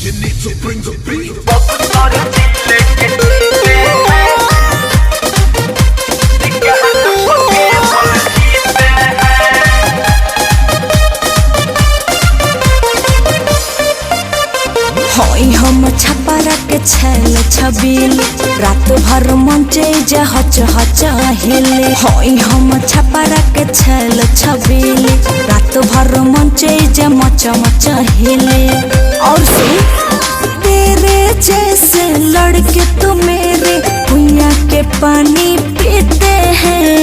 You need to bring the beat. हम छपरा के छैल छबील रात भर मंचे जे हच हच हिले। हम छपरा के छैल छबील रात भर मंचे जे मच मच हिले। और सुन तेरे जैसे लड़के तो मेरे कुइया के पानी पीते हैं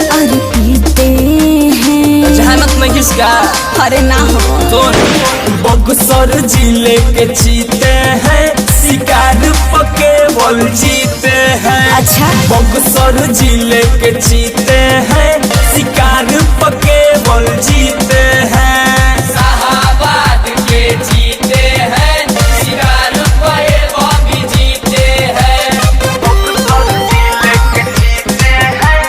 अरे पीते हैं। जहानत में किसका? अरे ना हो तो बक्सर जिले के चीते हैं शिकार पके बोल जीते हैं। अच्छा बक्सर जिले के चीते हैं शिकार पके बोल जीते हैं। शाहबाद के जीते हैं शिकार पके बोल जीते हैं। बक्सर जिले के चीते हैं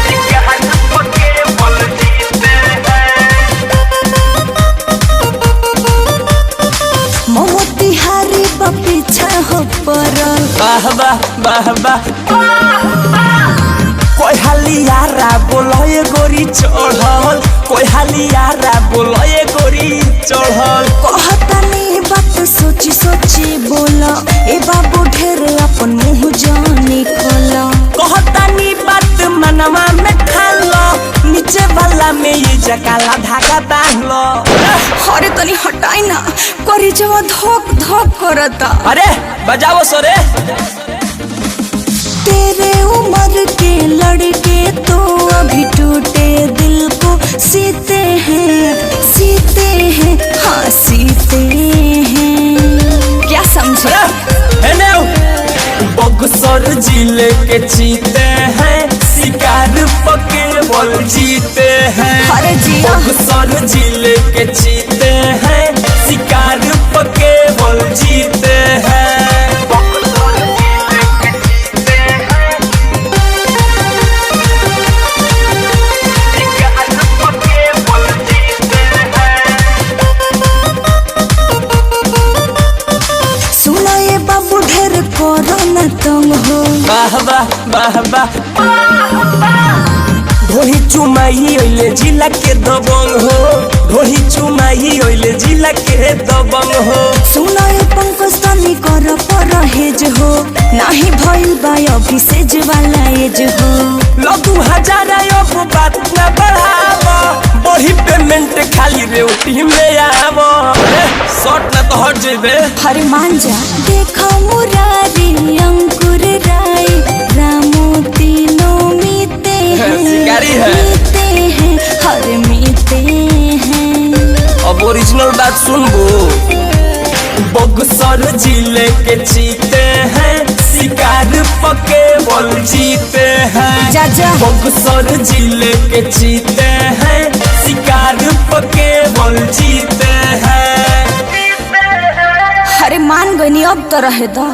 शिकार पके बोल जीते हैं। मोतिहारी पीछा हो परल। वाह वाह वाह कोई हालियारा बोलए गोरी चढ़ल। कोई हालियारा बोलए गोरी चढ़ल। कहतानी बात सोची सोची बोला ए बाबू ढेर अपन मुँह जानी खोला। कहतानी बात मनवा में ठालो नीचे वाला में ये जकाला धागा बांधलो। अरे तनी हटाई ना करी जब धोक धोक करता। अरे बजाओ सोरे। तेरे उम्र के लड़के तो अभी टूटे दिल को सीते हैं हाँ सीते हैं। क्या समझे? बक्सर जिले के चीते हैं शिकार पके बोल जीते हैं। अरे जी बक्सर जिले के चीते हैं शिकार पके बोल जीते हैं। सुना ये बाबू ढेर कोरोना तुम हो। वाह वाह ढोही चुमाई ओइले जिला के दबंग हो। ढोही चुमाई ओइले जिला के दबंग हो। सुना ये पंकज तनी कर परहेज हो नाही भइल बा अभी सेज वाला एज हो। लगू हजार अब बात न बढ़ावा बड़ी पेमेंट खाली रेवटी में आवा। शॉर्ट ना तो हट जेबे। हरे मान जा देखा मुरारी अंकुर राय रामू तीनों मीते हैं शिकारी है। मीते हैं हर मीते हैं। अब ओरिजिनल बात सुनबो। बक्सर जिले के चीते हैं शिकार पके बोल जीते हैं। जा जा बक्सर जिले के चीते हैं शिकार पके बोल जीते हैं। हरे मान गनी अब तो रहे दो।